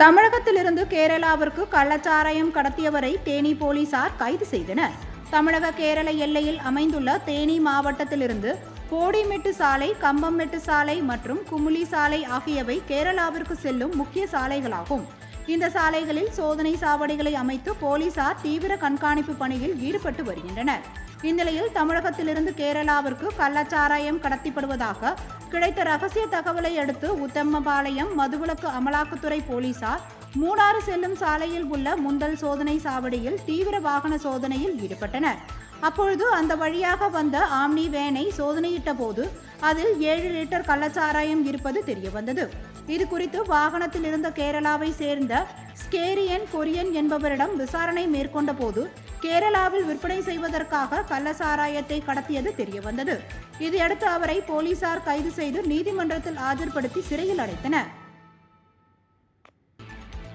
தமிழகத்திலிருந்து கேரளாவிற்கு கள்ளச்சாராயம் கடத்தியவரை தேனி போலீசார் கைது செய்தனர். தமிழக கேரள எல்லையில் அமைந்துள்ள தேனி மாவட்டத்திலிருந்து போடிமெட்டு சாலை, கம்பம்மெட்டு சாலை மற்றும் குமுளி சாலை ஆகியவை கேரளாவிற்கு செல்லும் முக்கிய சாலைகளாகும். இந்த சாலைகளில் சோதனை சாவடிகளை அமைத்து போலீசார் தீவிர கண்காணிப்பு பணியில் ஈடுபட்டு வருகின்றனர். இந்நிலையில் தமிழகத்திலிருந்து கேரளாவிற்கு கள்ளச்சாராயம் கடத்தப்படுவதாக கிடைத்த ரகசிய தகவலை அடுத்து உத்தமபாளையம் மதுவிலக்கு அமலாக்கத்துறை போலீசார் மூணாறு செல்லும் சாலையில் உள்ள முந்தல் சோதனை சாவடியில் தீவிர வாகன சோதனையில் ஈடுபட்டனர். அப்பொழுது அந்த வழியாக வந்த ஆம்னி வேனை சோதனையிட்ட போது அதில் 7 லிட்டர் கள்ளச்சாராயம் இருப்பது தெரியவந்தது. இது குறித்து வாகனத்தில் இருந்த கேரளாவை சேர்ந்த ஸ்கேரியன் கொரியன் என்பவரிடம் விசாரணை மேற்கொண்ட போது கேரளாவில் விற்பனை செய்வதற்காக கள்ளச்சாராயத்தை கடத்தியது தெரியவந்தது. இதையடுத்து அவரை போலீசார் கைது செய்து நீதிமன்றத்தில் ஆஜர்படுத்தி சிறையில் அடைத்தனர்.